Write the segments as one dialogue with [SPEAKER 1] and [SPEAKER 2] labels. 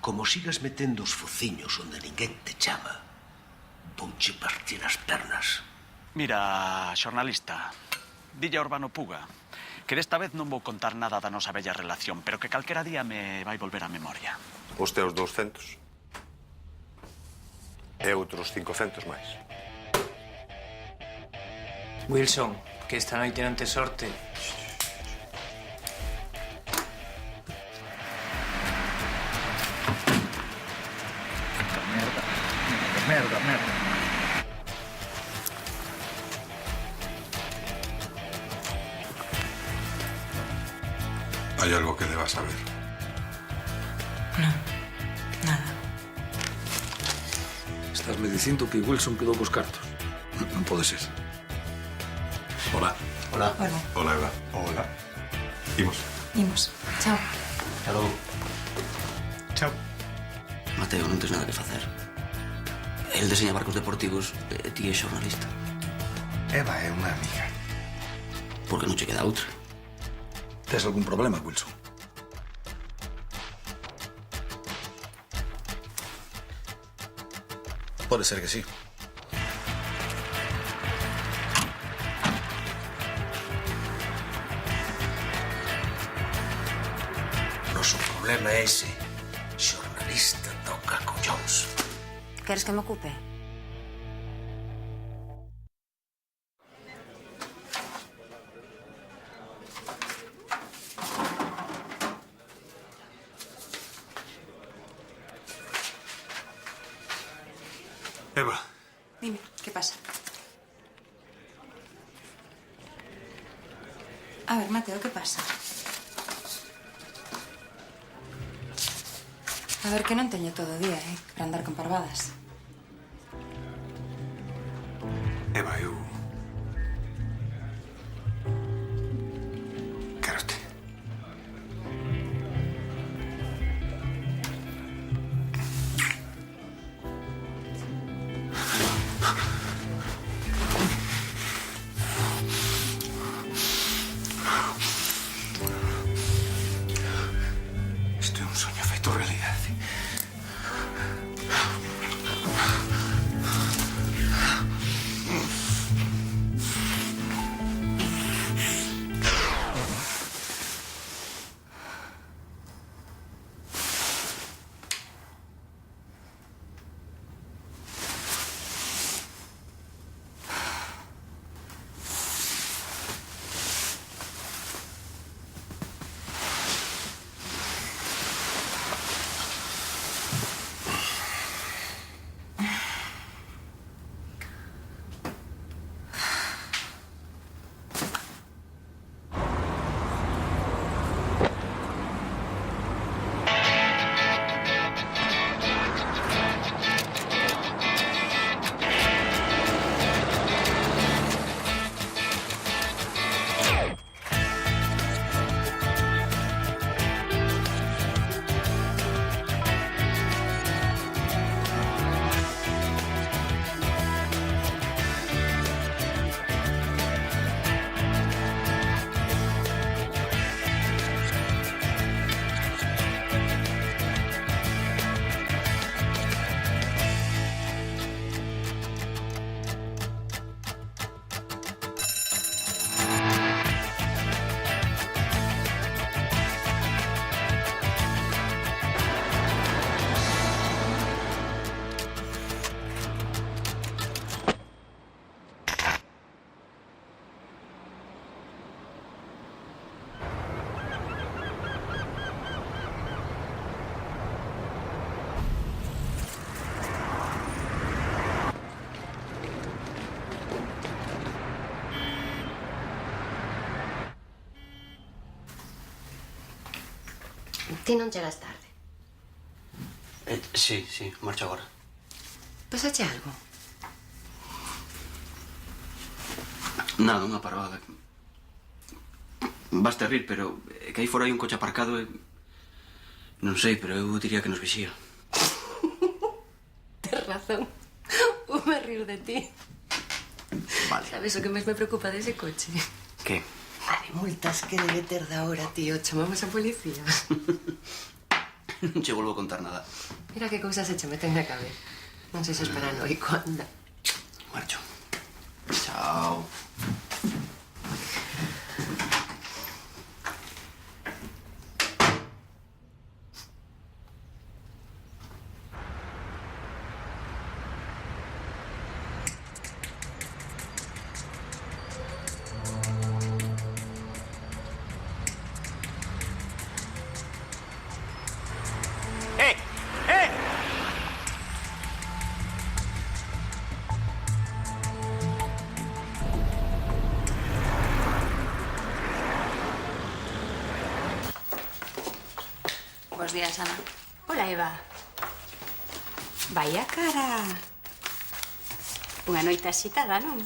[SPEAKER 1] Como sigas metendo os fociños onde ninguén te chama, vouche partir as pernas.
[SPEAKER 2] Mira, xornalista, dille a Urbano Puga que desta vez non vou contar nada da nosa bella relación, pero que calquera día me vai volver a memoria.
[SPEAKER 3] Os teus 200 e outros 500 máis.
[SPEAKER 4] Wilson, que esta noite non te sorte.
[SPEAKER 5] Merda.
[SPEAKER 3] Hai algo que debas saber.
[SPEAKER 6] Non, nada.
[SPEAKER 5] Estás me dicindo que Wilson quedou cos cartos. Non pode ser. Hola.
[SPEAKER 6] Hola.
[SPEAKER 3] Hola, Eva. Hola. Imos.
[SPEAKER 6] Imos. Chao.
[SPEAKER 5] Hello.
[SPEAKER 7] Chao.
[SPEAKER 8] Mateo, non tens nada que facer. El deseña barcos deportivos e ti é xornalista.
[SPEAKER 7] Eva é unha amiga.
[SPEAKER 8] Por que non che queda outra?
[SPEAKER 5] Tes algún problema, Wilson? Pode ser que sí.
[SPEAKER 1] O noso problema é ese. Xornalista toca collóns.
[SPEAKER 6] Queres que me ocupe?
[SPEAKER 3] Eva,
[SPEAKER 6] Dime, ¿qué pasa? A ver, Mateo, ¿qué pasa? A ver, que non teño todo o día, para andar con parvadas.
[SPEAKER 3] Eva, eu... quérote. Isto é un soño feito realidade.
[SPEAKER 9] Ti non chegas tarde.
[SPEAKER 8] Sí, marcho agora.
[SPEAKER 9] Pasache algo?
[SPEAKER 8] Nada, unha parvada. Vas a rir, pero é que aí fora hai un coche aparcado e... non sei, pero eu diría que nos vixía.
[SPEAKER 9] Tes razón. Voume rir de ti.
[SPEAKER 8] Vale.
[SPEAKER 9] Sabes o que máis me preocupa dese coche?
[SPEAKER 8] Que?
[SPEAKER 9] A de multas que debe ter da hora, tío. Chamamos a policía.
[SPEAKER 8] Non che volvo a contar nada.
[SPEAKER 9] Mira que cousas se che meten na cabeza. Non sei se es paranoico, anda.
[SPEAKER 8] Marcho. Chao.
[SPEAKER 6] Bos días, Ana.
[SPEAKER 9] Hola, Eva. Vaya cara. Unha noite axitada, non?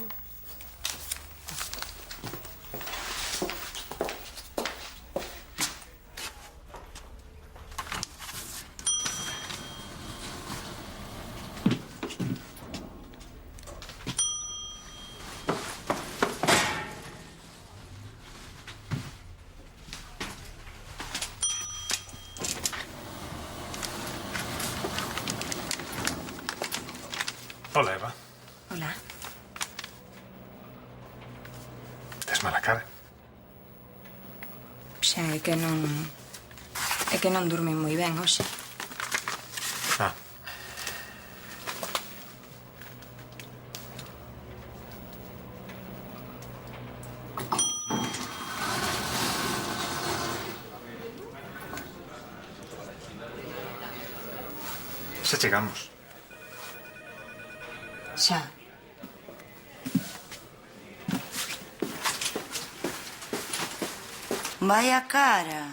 [SPEAKER 7] Hola, Eva.
[SPEAKER 6] Hola.
[SPEAKER 7] Tes mala cara.
[SPEAKER 6] Xa, é que non... É que non durmín moi ben hoxe.
[SPEAKER 7] Ah. Xa chegamos.
[SPEAKER 6] Xa.
[SPEAKER 10] Vaya cara.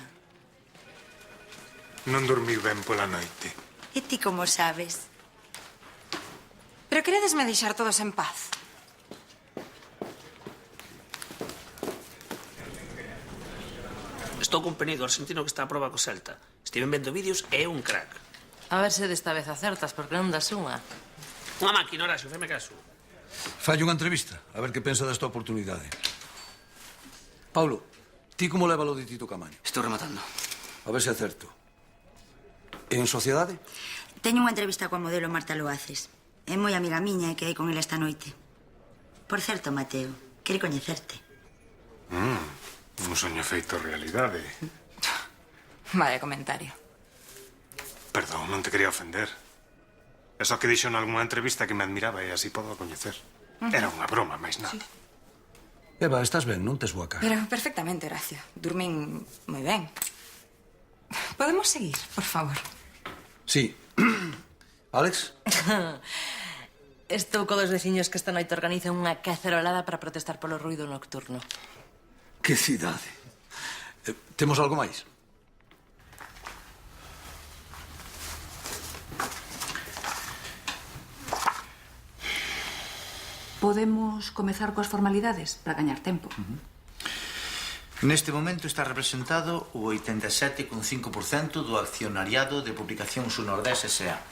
[SPEAKER 7] Non dormiu ben pola noite.
[SPEAKER 10] E ti como sabes?
[SPEAKER 6] Pero queredesme deixar todos en paz?
[SPEAKER 11] Estou con Penido, argentino que está a proba co Celta. Estiven vendo vídeos e é un crack.
[SPEAKER 9] A ver se desta vez acertas, porque non das unha.
[SPEAKER 11] Unha máquina, Horacio, feme caso.
[SPEAKER 5] Falle unha entrevista, a ver que pensa desta oportunidade. Paulo, ti como leva lo de Tito Camaño?
[SPEAKER 8] Estou rematando.
[SPEAKER 5] A ver se acerto. En sociedade?
[SPEAKER 10] Teño unha entrevista coa modelo Marta Loaces. É moi amiga miña e que hai con ela esta noite. Por certo, Mateo, quere coñecerte.
[SPEAKER 7] Un soño feito realidade.
[SPEAKER 6] Vaya comentario.
[SPEAKER 7] Perdón, non te quería ofender. É só que dixo nalgúna entrevista que me admiraba e así podo a coñecer. Era unha broma, máis nada.
[SPEAKER 5] Eva, estás ben, non tes boa cara.
[SPEAKER 6] Pero perfectamente, Horacio. Durmín moi ben. Podemos seguir, por favor?
[SPEAKER 5] Sí. Alex?
[SPEAKER 9] Estou co dos veciños que esta noite organizan unha cacerolada para protestar polo ruido nocturno.
[SPEAKER 5] Que cidade. Temos algo máis?
[SPEAKER 12] Podemos comezar coas formalidades para gañar tempo.
[SPEAKER 13] Neste momento está representado o 87,5% do accionariado de Publicacións Nordés S.A.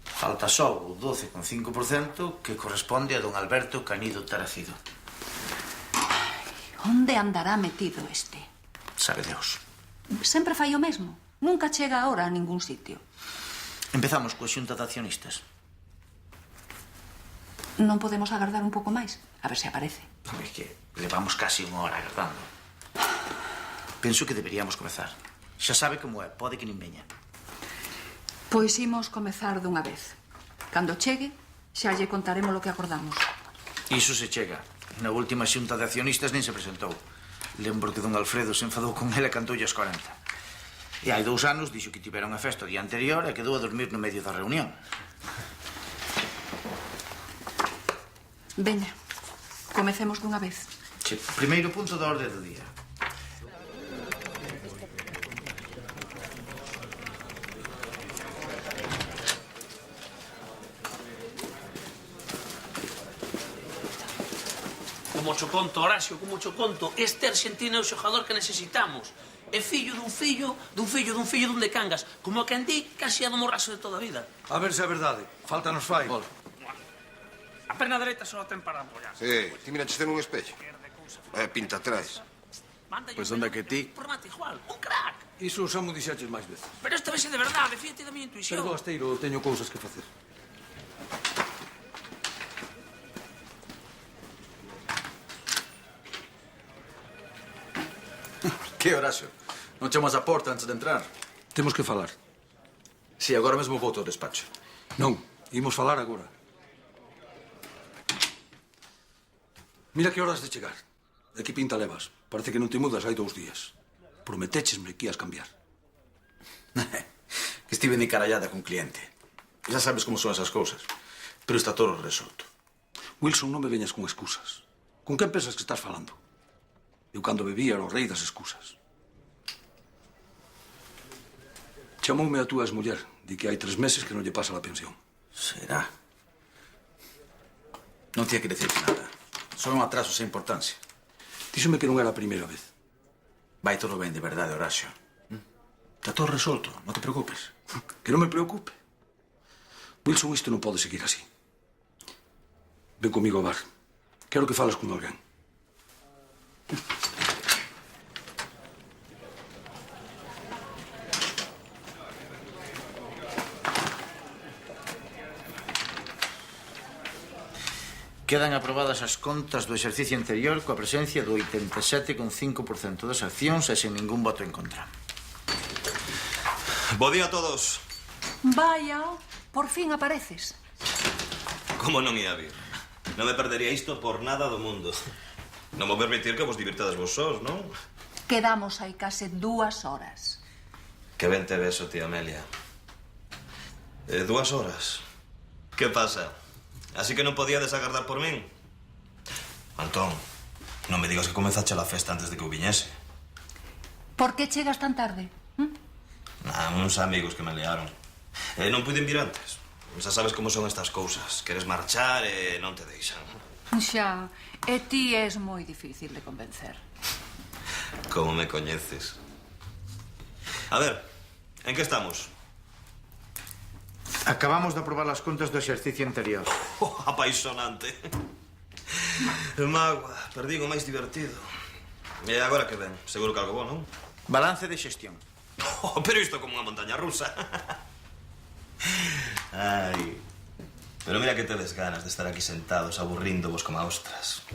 [SPEAKER 13] Falta só o 12,5% que corresponde a don Alberto Canido Taracido.
[SPEAKER 12] Onde andará metido este?
[SPEAKER 13] Sabe Deus.
[SPEAKER 12] Sempre fai o mesmo. Nunca chega ahora a ningún sitio.
[SPEAKER 13] Empezamos coa xunta de accionistas.
[SPEAKER 12] Non podemos agardar un pouco máis? A ver se aparece.
[SPEAKER 13] É que levamos casi unha hora agardando. Penso que deberíamos comezar. Xa sabe como é, pode que nin veña.
[SPEAKER 12] Pois imos comezar dunha vez. Cando chegue, xa lle contaremos lo que acordamos.
[SPEAKER 13] Iso se chega. Na última xunta de accionistas nin se presentou. Lembro que don Alfredo se enfadou con ele e cantoulle as 40. E hai 2 anos dixo que tivera unha festa o día anterior e quedou a dormir no medio da reunión.
[SPEAKER 12] Veña, comecemos dunha vez.
[SPEAKER 13] Che, primeiro punto da orde do día.
[SPEAKER 11] Como cho conto, Horacio, como cho conto. Este argentino é o xogador que necesitamos. É fillo dun fillo dun de Cangas. Como quen di, casi a do morraso de toda a vida.
[SPEAKER 5] A ver se é verdade. Faltanos fai.
[SPEAKER 11] A perna dereita só ten para apoiar.
[SPEAKER 1] Sí, ti miraches en un espello. Pinta atrás.
[SPEAKER 11] Manda
[SPEAKER 3] Pois onde que ti?
[SPEAKER 11] por mate igual, un crack.
[SPEAKER 5] Iso xa mo dixeches máis veces.
[SPEAKER 11] Pero esta vez é de verdade, fíjate da miña intuición.
[SPEAKER 5] Pero, Asteiro, teño cousas que facer.
[SPEAKER 3] Que, Horacio? Non chamas a porta antes de entrar?
[SPEAKER 5] Temos que falar.
[SPEAKER 3] Si, agora mesmo vou ao despacho.
[SPEAKER 5] Non, imos falar agora. Mira que horas de chegar. De que pinta levas? Parece que non te mudas hai 2 días. Prometéchesme que ias cambiar.
[SPEAKER 3] Que estive ni carallada con cliente. Ya sabes como son esas cousas. Pero está todo resolto.
[SPEAKER 5] Wilson, non me veñas con excusas. Con quen pensas que estás falando? Eu cando bebía era o rei das excusas. Chamoume a túa exmuller. Di que hai 3 meses que non lle pasa a pensión.
[SPEAKER 3] Será. Non tiña que decirte nada. Son un atraso sem importancia.
[SPEAKER 5] Díxome que non era a primeira vez.
[SPEAKER 3] Vai todo ben, de verdade, Horacio. Está todo resolto, non te preocupes.
[SPEAKER 5] Que non me preocupe. Wilson, isto non pode seguir así. Ven comigo ao bar. Quero que fales con alguén.
[SPEAKER 13] Quedan aprobadas as contas do exercicio anterior coa presencia do 87,5% das accións e sen ningún voto en contra.
[SPEAKER 14] Bo día a todos.
[SPEAKER 12] Vaya, por fin apareces.
[SPEAKER 14] Como non ia vir? Non me perdería isto por nada do mundo. Non vou permitir que vos divirtades vos sós, non?
[SPEAKER 12] Quedamos aí case 2 horas.
[SPEAKER 14] Que ben te beso, tía Amelia. 2 horas? Que pasa? Así que non podíades agardar por min? Antón, non me digas que comezache a festa antes de que eu viñese.
[SPEAKER 12] Por que chegas tan tarde?
[SPEAKER 14] Uns amigos que me liaron. Non puiden vir antes. Xa sabes como son estas cousas. Queres marchar e non te deixan.
[SPEAKER 12] Xa, e ti és moi difícil de convencer.
[SPEAKER 14] Como me coñeces. A ver, en que estamos?
[SPEAKER 13] Acabamos de aprobar as contas do exercicio anterior.
[SPEAKER 14] Apaixonante. Magua, perdín o máis divertido. E agora que ven? Seguro que algo bo, non?
[SPEAKER 13] Balance de xestión.
[SPEAKER 14] Pero isto como unha montaña rusa. Ai. Pero mira que tedes ganas de estar aquí sentados aburríndovos como a ostras.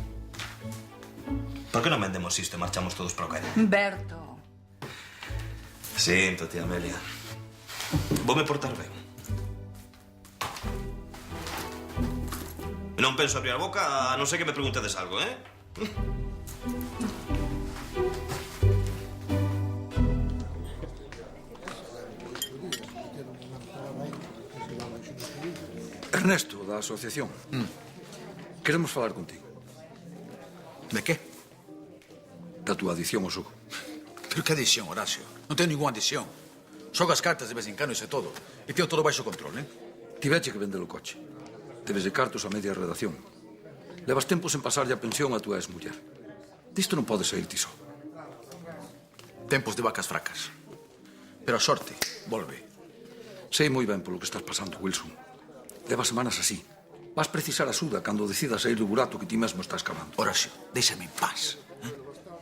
[SPEAKER 14] Por que non vendemos isto e marchamos todos para o calle?
[SPEAKER 12] Berto.
[SPEAKER 14] Sinto, tía Amelia. Voume portar ben. Non penso abrir a boca a non ser que me preguntedes algo, eh?
[SPEAKER 5] Ernesto, da asociación. Queremos falar contigo.
[SPEAKER 3] De que?
[SPEAKER 5] Da túa adicción ao xogo.
[SPEAKER 3] Pero que adicción, Horacio? Non tenho ninguna adicción. Xogo as cartas de vez en cando e sei todo. E teño todo baixo control, eh?
[SPEAKER 5] Tiveche que vender o coche. Debes de cartos a media redacción. Levas tempo sen pasarlle a pensión a túa exmuller. Disto non podes sair ti só.
[SPEAKER 3] Tempos de vacas fracas. Pero a sorte volve.
[SPEAKER 5] Sei moi ben polo que estás pasando, Wilson. Levas semanas así. Vas precisar axuda cando decidas sair do burato que ti mesmo estás cavando.
[SPEAKER 3] Horacio, déxame en paz.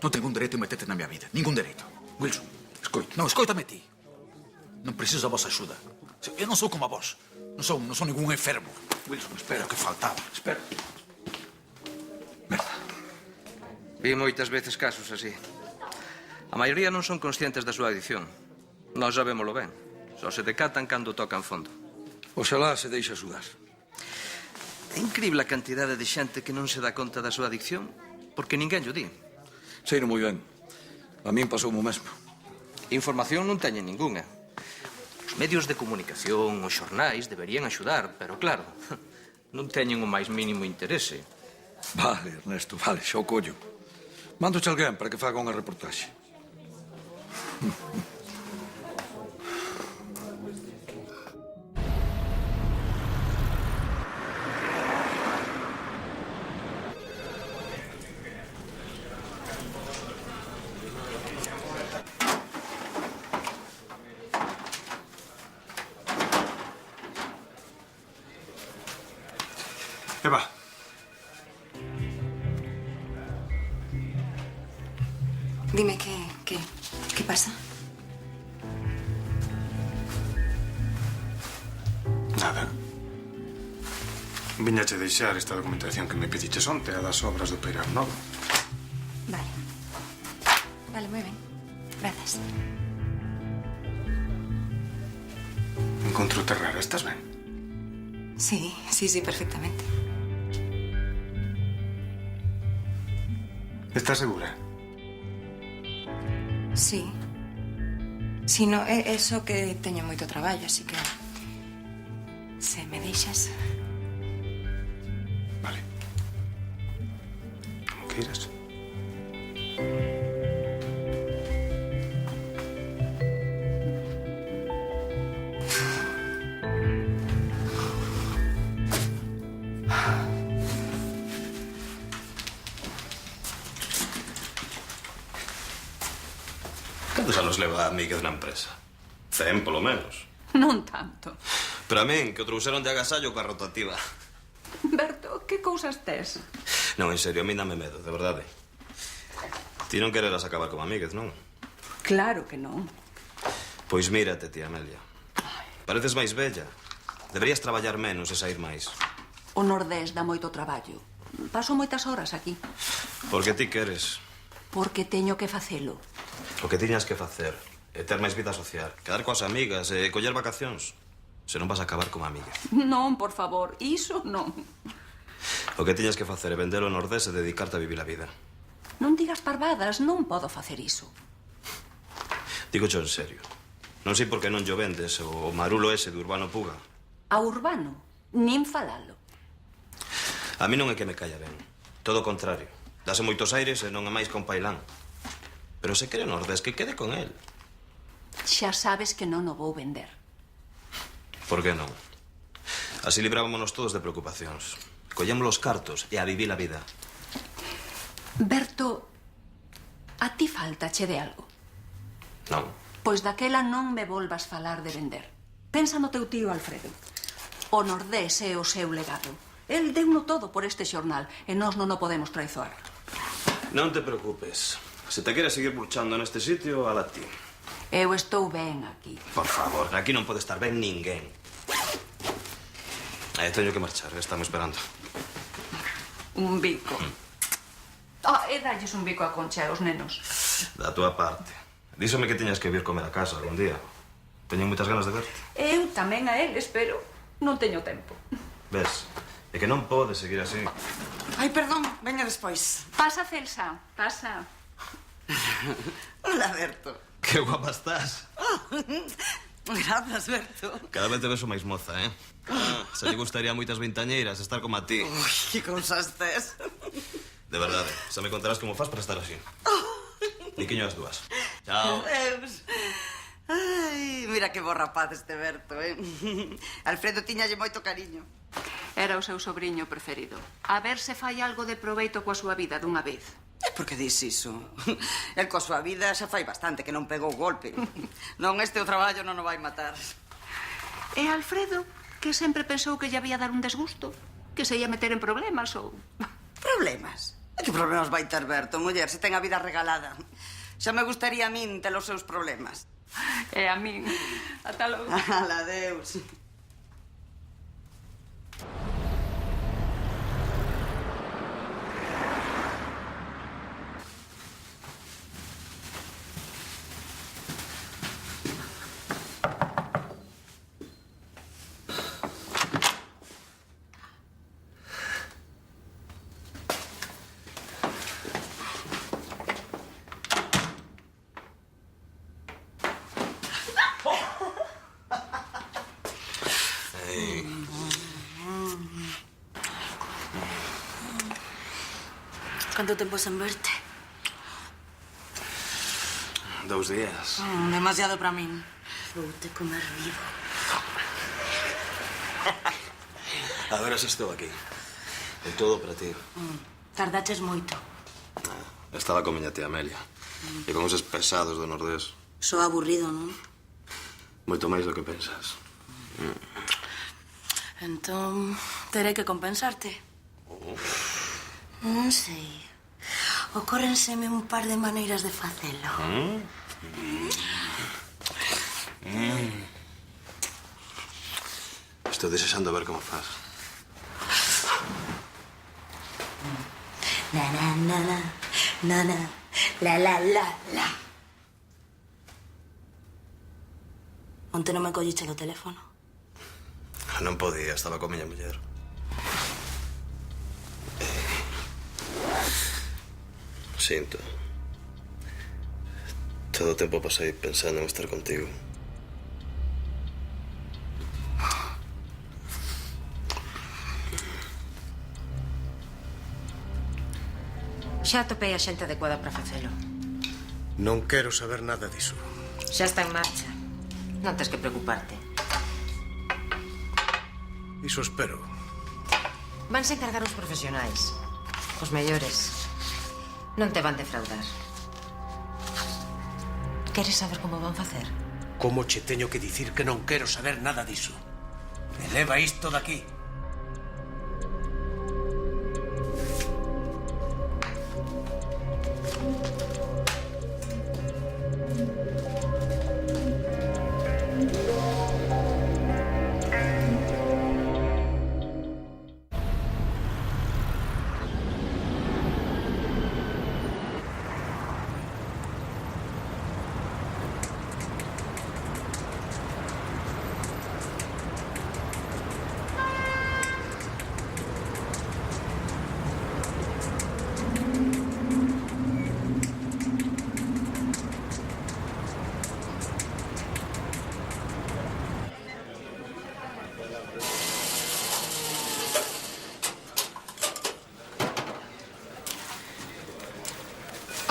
[SPEAKER 3] Non tengo un dereito a meterte na miña vida. Ningún dereito.
[SPEAKER 5] Wilson, escoita.
[SPEAKER 3] Non, escoitame ti. Non preciso a vosa axuda. Eu non sou como a vos. Non son ningún enfermo.
[SPEAKER 5] Wilson, espera.
[SPEAKER 3] O que faltaba.
[SPEAKER 5] Espera. Merda.
[SPEAKER 15] Vi moitas veces casos así. A maioría non son conscientes da súa adicción. Nós já vémolo ben. Só se decatan cando tocan fondo.
[SPEAKER 5] Oxalá se deixa axudar.
[SPEAKER 15] É incríble a cantidade de xente que non se dá conta da súa adicción porque ninguén llo di.
[SPEAKER 5] Seino moi ben. A min pasou o mesmo.
[SPEAKER 15] Información non teñen ningunha. Os medios de comunicación, os xornais deberían axudar, pero claro, non teñen o máis mínimo interese.
[SPEAKER 5] Vale, Ernesto, vale, xa o collo. Mandoche alguén para que faga unha reportaxe.
[SPEAKER 6] Dime, ¿qué pasa?
[SPEAKER 7] Nada. Viñache deixar esta documentación que me pediches onte a das obras do Peirao Novo.
[SPEAKER 6] Vale. Vale, muy bien. Gracias.
[SPEAKER 7] Encontro-te rara, estás ben?
[SPEAKER 6] Sí, perfectamente.
[SPEAKER 7] Estás segura?
[SPEAKER 6] Sí. Si no, é só que teño moito traballo, así que... Se me deixas...
[SPEAKER 7] Vale. Como queiras.
[SPEAKER 14] Cantos anos leva a Míguez na empresa? 100, polo menos.
[SPEAKER 12] Non tanto.
[SPEAKER 14] Pero a min, que o trouxeron de agasallo coa rotativa.
[SPEAKER 12] Berto, que cousas tes?
[SPEAKER 14] Non, en serio, a mí dame medo, de verdade. Ti non quereras acabar como Míguez, non?
[SPEAKER 12] Claro que non.
[SPEAKER 14] Pois mírate, tía Amelia. Pareces máis bella. Deberías traballar menos e sair máis.
[SPEAKER 12] O Nordés dá moito traballo. Paso moitas horas aquí.
[SPEAKER 14] Porque ti queres.
[SPEAKER 12] Porque teño que facelo.
[SPEAKER 14] O que tiñas que facer é ter máis vida social. Quedar coas amigas e coller vacacións. Se non vas a acabar como amiga.
[SPEAKER 12] Non, por favor, iso non.
[SPEAKER 14] O que tiñas que facer é vender o Nordés e dedicarte a vivir a vida.
[SPEAKER 12] Non digas parvadas, non podo facer iso.
[SPEAKER 14] Digo en serio. Non sei por que non llo vendes o marulo ese de Urbano Puga.
[SPEAKER 12] A Urbano, nin falalo.
[SPEAKER 14] A mí non é que me calla ben. Todo o contrario. Dase moitos aires e non é máis con pailán. Pero se quere Nordés, que quede con él.
[SPEAKER 12] Xa sabes que non o vou vender.
[SPEAKER 14] Por que non? Así librámonos todos de preocupacións. Collemos os cartos e a vivir a vida.
[SPEAKER 12] Berto, a ti faltache de algo.
[SPEAKER 14] Non.
[SPEAKER 12] Pois daquela non me volvas falar de vender. Pensa no teu tío Alfredo. O Nordés é o seu legado. El deuno todo por este xornal e nós non o podemos traizoar.
[SPEAKER 14] Non te preocupes. Se te queres seguir burchando neste sitio, ala ti.
[SPEAKER 12] Eu estou ben aquí.
[SPEAKER 14] Por favor, aquí non pode estar ben ninguén. Teño que marchar, estamos esperando.
[SPEAKER 12] Un bico. E dalles un bico a Concha e aos nenos.
[SPEAKER 14] Da túa parte. Dísome que tiñas que vir comer a casa algún día. Teño moitas ganas de verte.
[SPEAKER 12] Eu tamén a eles, pero non teño tempo.
[SPEAKER 14] Ves, é que non podes seguir así.
[SPEAKER 6] Ai, perdón, veña despois.
[SPEAKER 12] Pasa, Celsa, pasa.
[SPEAKER 8] Hola, Berto.
[SPEAKER 14] Que guapa estás.
[SPEAKER 8] Grazas, Berto.
[SPEAKER 14] Cada vez te ves máis moza, eh? Se lle gustaría a moitas vintañeiras estar como a ti.
[SPEAKER 8] Ui, que cousas tes.
[SPEAKER 14] De verdade, xa me contarás como faz para estar así. Niquiño as dúas. Chao.
[SPEAKER 8] Deus. Ai, mira que bo rapaz este Berto, eh? Alfredo tiñalle moito cariño.
[SPEAKER 12] Era o seu sobriño preferido. A ver se fai algo de proveito coa súa vida dunha vez.
[SPEAKER 8] E por que dis iso? El coa súa vida xa fai bastante que non pegou golpe. Non, este o traballo non o vai matar.
[SPEAKER 12] E Alfredo, que sempre pensou que lle había dar un desgusto, que se ia meter en problemas ou...
[SPEAKER 8] Problemas? E que problemas vai ter Berto, muller, se ten a vida regalada? Xa me gustaría a min ter os seus problemas.
[SPEAKER 12] E a min. Ata logo.
[SPEAKER 8] Ala, adeus.
[SPEAKER 10] Canto tempo sen verte?
[SPEAKER 14] 2 días.
[SPEAKER 10] Demasiado para min. Voute comer vivo.
[SPEAKER 14] A ver se estou aquí. É todo para ti.
[SPEAKER 10] Tardaches moito.
[SPEAKER 14] Estaba con miña tía Amelia. E con esos pesados do Nordés.
[SPEAKER 10] Só aburrido, non?
[SPEAKER 14] Moito máis do que pensas.
[SPEAKER 10] Entón, terei que compensarte. Non sei. Ocórrenseme un par de maneiras de facelo.
[SPEAKER 14] Estou desexando ver como faz.
[SPEAKER 10] Na, na, na, na, na, na, la, la, la, la. Onte non me colliche o teléfono?
[SPEAKER 14] Non podía, estaba con miña muller. Sinto. Todo o tempo pasei pensando en estar contigo.
[SPEAKER 16] Xa atopei a xente adecuada para facelo.
[SPEAKER 1] Non quero saber nada diso.
[SPEAKER 16] Xa está en marcha. Non tens que preocuparte.
[SPEAKER 1] Iso espero.
[SPEAKER 16] Vanse encargar os profesionais. Os mellores. Non te van defraudar. Queres saber como van facer?
[SPEAKER 1] Como che teño que dicir que non quero saber nada diso? Me leva isto daqui.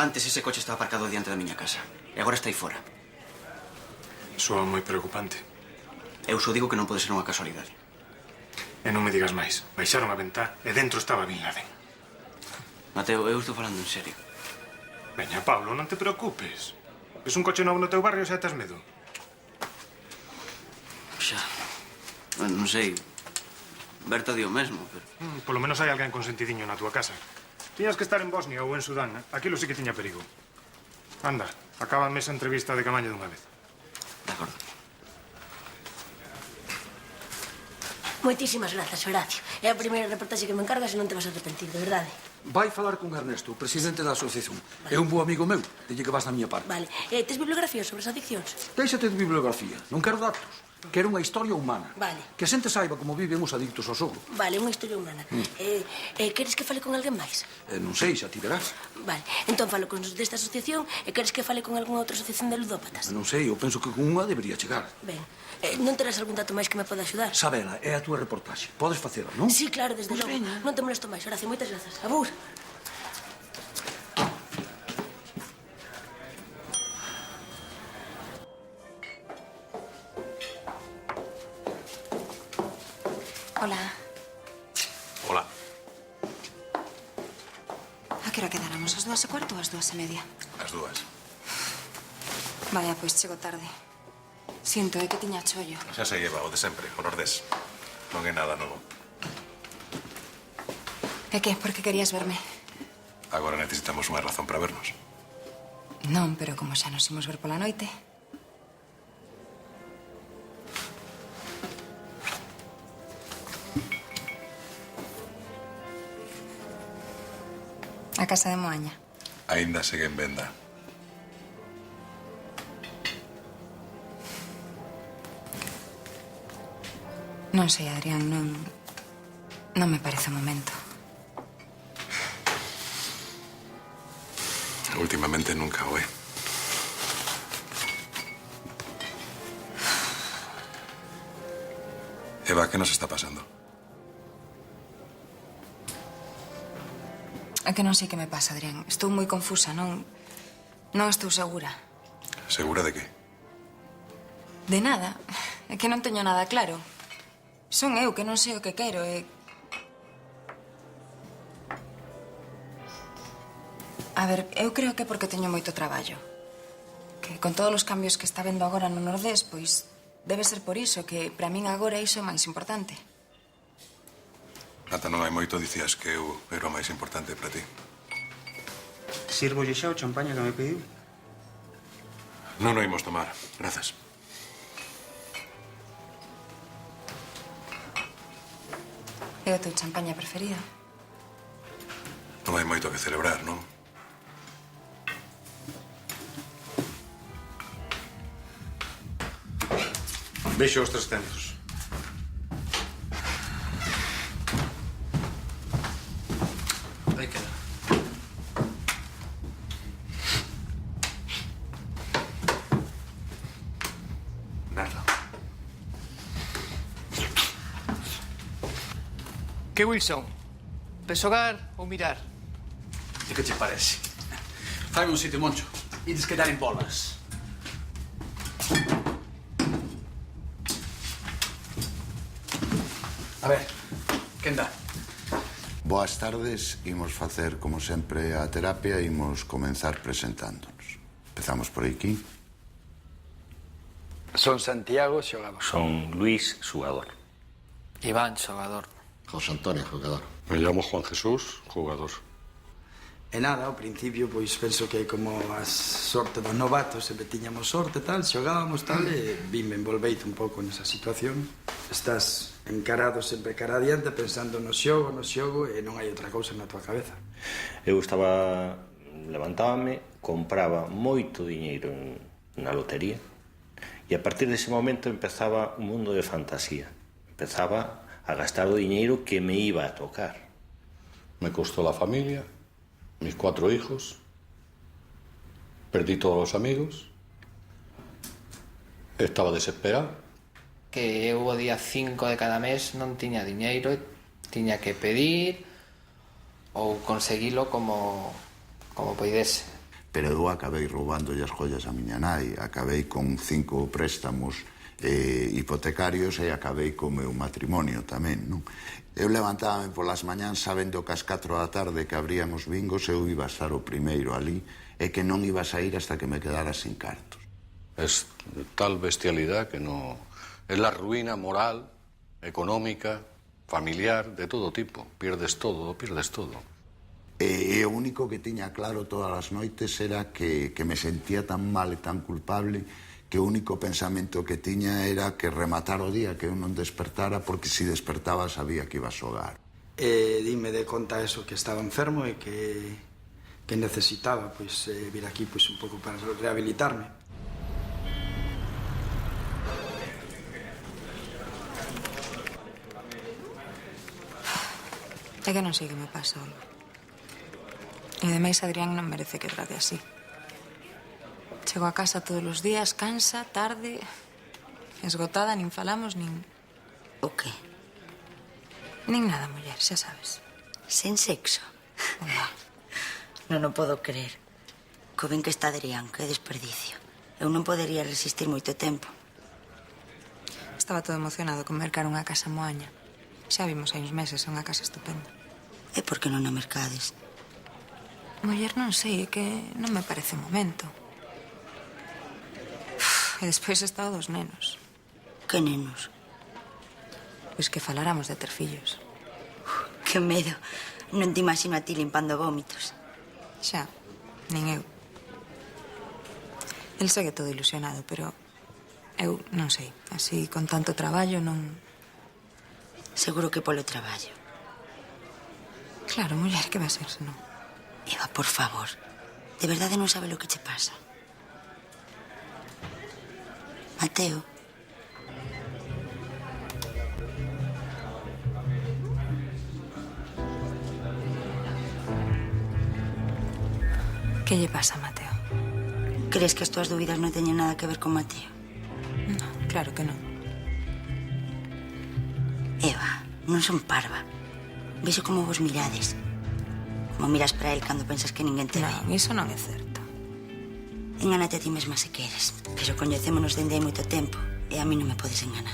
[SPEAKER 13] Antes ese coche estaba aparcado diante da miña casa. E agora está aí fora.
[SPEAKER 7] Soa moi preocupante.
[SPEAKER 13] Eu só digo que non pode ser unha casualidade.
[SPEAKER 7] E non me digas máis. Baixaron a ventá e dentro estaba Bin Laden.
[SPEAKER 13] Mateo, eu estou falando en serio.
[SPEAKER 7] Veña, Pablo, non te preocupes. Ves un coche novo no teu barrio e xa tes medo.
[SPEAKER 13] Xa. Non sei. Berta di o mesmo, pero...
[SPEAKER 7] Polo menos hai alguén con sentidiño na túa casa. Tiñas que estar en Bosnia ou en Sudán. Aquilo sí que tiña perigo. Anda, acábame esa entrevista de Camaño dunha vez.
[SPEAKER 13] De acordo.
[SPEAKER 17] Moitísimas grazas, Horacio. É a primeira reportaxe que me encargas e non te vas a arrepentir, de verdade.
[SPEAKER 5] Vai falar con Ernesto, o presidente da asociación. É un bo amigo meu. Dille que vas na miña parte.
[SPEAKER 17] Vale. Tes bibliografía sobre as adiccións?
[SPEAKER 5] Déixate de bibliografía. Non quero datos. Quero unha historia humana.
[SPEAKER 17] Vale.
[SPEAKER 5] Que a xente saiba como viven os adictos ao xogo.
[SPEAKER 17] Vale, unha historia humana. Queres que fale con alguén máis?
[SPEAKER 5] Non sei, xa ti verás.
[SPEAKER 17] Vale. Entón falo con os desta asociación e queres que fale con algunha outra asociación de ludópatas?
[SPEAKER 5] Non sei, eu penso que con unha debería chegar.
[SPEAKER 17] Ben. Non terás algún dato máis que me poda axudar?
[SPEAKER 5] Sabela, é a túa reportaxe. Podes facela, non?
[SPEAKER 17] Sí, claro, desde logo. Non te molesto máis, Horacio. Moitas grazas. Abur.
[SPEAKER 6] Hola.
[SPEAKER 14] Hola.
[SPEAKER 6] A que hora quedáramos? As 2:15 ou as 2:30?
[SPEAKER 14] As dúas.
[SPEAKER 6] Vaya, pois chego tarde. Sinto, é que tiña chollo.
[SPEAKER 14] Xa se lleva o de sempre, o nordés. Non é nada novo.
[SPEAKER 6] E que? Por que querías verme?
[SPEAKER 14] Agora necesitamos unha razón para vernos.
[SPEAKER 6] Non, pero como xa nos imos ver pola noite. A casa de Moaña.
[SPEAKER 14] Aínda segue en venda.
[SPEAKER 6] Non sei, Adrián, non me parece o momento.
[SPEAKER 14] Últimamente nunca o é. Eva, que nos está pasando?
[SPEAKER 6] É que non sei que me pasa, Adrián. Estou moi confusa, non estou segura.
[SPEAKER 14] Segura de que?
[SPEAKER 6] De nada. É que non teño nada claro. Son eu que non sei o que quero e... A ver, eu creo que é porque teño moito traballo. Que con todos os cambios que está vendo agora no Nordés, pois debe ser por iso, que para min agora iso é máis importante.
[SPEAKER 14] Ata non hai moito dicías que eu era o máis importante para ti.
[SPEAKER 18] Sírvolle xa o champaña que me pediu.
[SPEAKER 19] Non o imos tomar, grazas.
[SPEAKER 6] É a tua champaña preferida?
[SPEAKER 19] Non hai moito que celebrar, non? Vexo os 300.
[SPEAKER 4] Aí queda.
[SPEAKER 19] Nada.
[SPEAKER 4] Que Wilson? Pesogar ou mirar?
[SPEAKER 3] E que che parece? Faime un sitio, Moncho. Ides quedar en bolas. A ver, quen dá?
[SPEAKER 20] Boas tardes, imos facer, como sempre, a terapia e imos comenzar presentándonos. Empezamos por aquí.
[SPEAKER 21] Son Santiago, xogador.
[SPEAKER 22] Son Luis, jugador.
[SPEAKER 4] Iván, xogador.
[SPEAKER 21] José Antonio, jugador.
[SPEAKER 19] Me llamo Juan Jesús, jugador.
[SPEAKER 21] E nada, ao principio, pois, penso que como a sorte dos novatos, sempre tiñamos sorte, tal, xogábamos, tal, e vime envolveite un pouco nesa situación. Estás encarado sempre cara adiante, pensando no xogo, e non hai outra cousa na tua cabeza.
[SPEAKER 22] Eu estaba... levantábame, compraba moito diñeiro na lotería e a partir dese momento empezaba un mundo de fantasía. Empezaba a gastar o diñeiro que me iba a tocar.
[SPEAKER 19] Me costó la familia, mis 4 hijos, perdí todos los amigos, estaba desesperado.
[SPEAKER 4] Que eu o día 5 de cada mes non tiña diñeiro, tiña que pedir ou conseguilo como poidese.
[SPEAKER 20] Pero eu acabei roubándolle as joias a miña nai, acabei con 5 préstamos hipotecarios e acabei co meu matrimonio tamén, non? Eu levantábame polas mañáns sabendo que ás 4 da tarde que abríamos bingos eu iba a estar o primeiro ali e que non iba a sair hasta que me quedara sin cartos.
[SPEAKER 19] Es tal bestialidad que no... Es la ruina moral, económica, familiar, de todo tipo. Pierdes todo, pierdes todo.
[SPEAKER 20] E o único que tiña claro todas as noites era que me sentía tan mal e tan culpable que o único pensamento que tiña era que rematar o día, que eu non despertara, porque se despertaba sabía que iba a xogar.
[SPEAKER 21] E dime de conta eso, que estaba enfermo e que necesitaba pois vir aquí pois un pouco para rehabilitarme.
[SPEAKER 6] É que non sei que me pasa, Olga. E ademais Adrián non merece que trate así. Chego a casa todos os días, cansa, tarde, esgotada, nin falamos, nin...
[SPEAKER 10] O qué?
[SPEAKER 6] Nin nada, muller, xa sabes.
[SPEAKER 10] Sen sexo? Non o podo creer. Co ben que está Adrián, que desperdicio. Eu non podería resistir moito tempo.
[SPEAKER 6] Estaba todo emocionado con mercar unha casa en Moaña. Xa vimos hai uns meses, é unha casa estupenda.
[SPEAKER 10] E por que non a mercades?
[SPEAKER 6] Muller, non sei, é que non me parece o momento. E despois está o dos nenos.
[SPEAKER 10] Que nenos?
[SPEAKER 6] Pois que faláramos de ter fillos.
[SPEAKER 10] Que medo. Non te imagino a ti limpando vómitos.
[SPEAKER 6] Xa, nin eu. El segue todo ilusionado, pero eu non sei. Así, con tanto traballo, non...
[SPEAKER 10] Seguro que polo traballo.
[SPEAKER 6] Claro, muller, que vai ser, senón?
[SPEAKER 10] Eva, por favor. De verdade non sabe lo que che pasa. Mateo.
[SPEAKER 6] Que lle pasa, Mateo?
[SPEAKER 10] Crees que as túas dúbidas non teñen nada que ver con Mateo?
[SPEAKER 6] Non, claro que non.
[SPEAKER 10] Eva, non son parva. Vexo como vos mirades. Como miras para él cando pensas que ninguén te ve.
[SPEAKER 6] Non, iso non é certo.
[SPEAKER 10] Engánate a ti mesma se queres. Pero coñecémonos dende hai moito tempo e a mí non me podes enganar.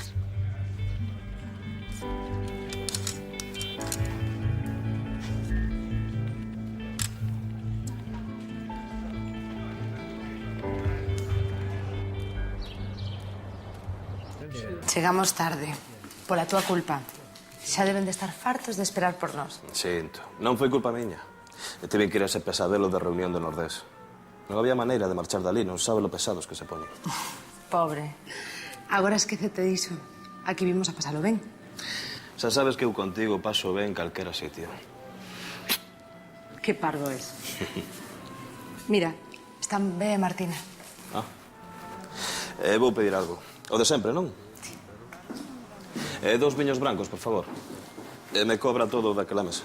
[SPEAKER 16] Chegamos tarde. Pola túa culpa. Xa deben de estar fartos de esperar por nós.
[SPEAKER 14] Sinto. Non foi culpa miña. E tive que ir a ese pesadelo de reunión de Nordés. Non había maneira de marchar dali, non sabe lo pesados que se poñen.
[SPEAKER 2] Pobre. Agora esquecete diso. Aquí vimos a pasalo ben.
[SPEAKER 14] Xa sabes que eu contigo paso ben calquera sitio.
[SPEAKER 2] Que pardo es. Mira, están ben Martina.
[SPEAKER 14] Vou pedir algo. O de sempre, non? Sí. 2 viños brancos, por favor. Me cobra todo daquela mesa.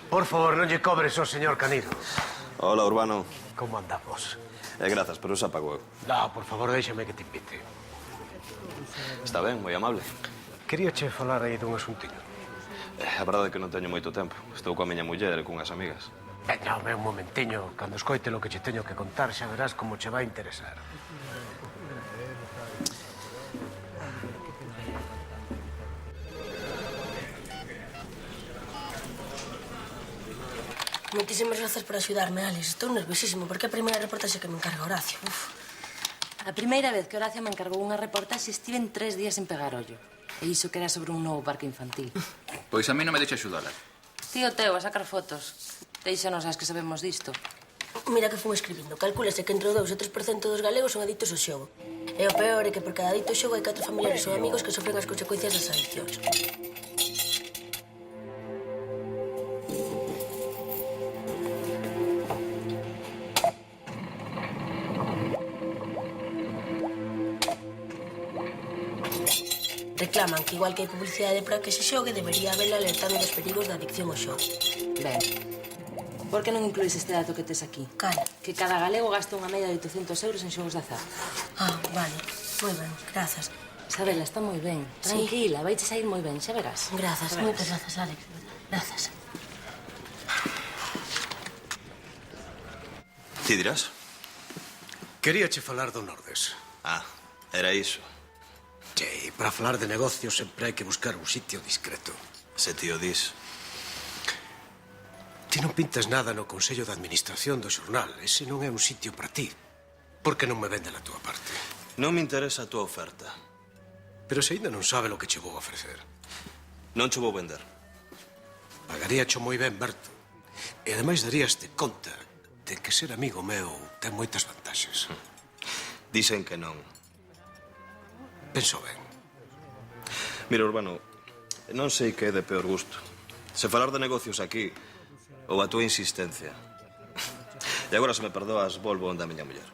[SPEAKER 1] Por favor, non lle cobres ao señor Canido.
[SPEAKER 14] Hola, Urbano.
[SPEAKER 1] Como andamos?
[SPEAKER 14] Grazas, pero xa pago eu.
[SPEAKER 1] No, por favor, déxame que te invite.
[SPEAKER 14] Está ben, moi amable.
[SPEAKER 1] Queríache falar aí dun asuntiño.
[SPEAKER 14] A verdade é que non teño moito tempo. Estou coa miña muller e cunhas amigas.
[SPEAKER 1] Non, un momentiño. Cando escoite lo que che teño que contar, xa verás como che vai interesar.
[SPEAKER 17] Moitísimas grazas por axudarme, Alex. Estou nerviosísimo porque é a primeira reportaxe que me encarga Horacio.
[SPEAKER 9] A primeira vez que Horacio me encargou unha reportaxe estiven 3 días en pegar ollo. E iso que era sobre un novo parque infantil.
[SPEAKER 23] Pois a mí non me deixa axudala.
[SPEAKER 9] Tío Teo, a sacar fotos. Deixanos as que sabemos disto.
[SPEAKER 17] Mira que fun escribindo. Calcúlase que entre o 2 e o 3% dos galegos son adictos ao xogo. E o peor é que por cada adicto ao xogo hai 4 familiares ou amigos que sofren as consecuencias das adiccións. Reclaman que, igual que hai publicidade para que se xogue, debería haberla alertando dos perigos da adicción ao xogo.
[SPEAKER 9] Ben, por que non incluís este dato que tes aquí?
[SPEAKER 17] Cal?
[SPEAKER 9] Que cada galego gasta unha media de 800 euros en xogos de azar.
[SPEAKER 17] Vale. Moi ben, grazas.
[SPEAKER 9] Isabela, está moi ben. Tranquila, vai sair moi ben, xa verás.
[SPEAKER 17] Grazas, moitas grazas, Alex. Grazas.
[SPEAKER 14] Ti dirás?
[SPEAKER 1] Queríache falar do Nordés.
[SPEAKER 14] Era iso.
[SPEAKER 1] Che, para falar de negocios sempre hai que buscar un sitio discreto.
[SPEAKER 14] Se ti o dis.
[SPEAKER 1] Ti non pintas nada no Consello de Administración do xornal. Ese non é un sitio para ti. Por que non me vende a túa parte?
[SPEAKER 14] Non me interesa a túa oferta.
[SPEAKER 1] Pero se ainda non sabe lo que che vou ofrecer.
[SPEAKER 14] Non che vou vender.
[SPEAKER 1] Pagaríacho moi ben, Berto. E ademais daríaste conta de que ser amigo meu ten moitas vantaxes.
[SPEAKER 14] Dicen que non.
[SPEAKER 1] Penso ben.
[SPEAKER 14] Mira, Urbano, non sei que é de peor gusto. Se falar de negocios aquí ou a tua insistencia. E agora, se me perdoas, volvo onde a miña muller.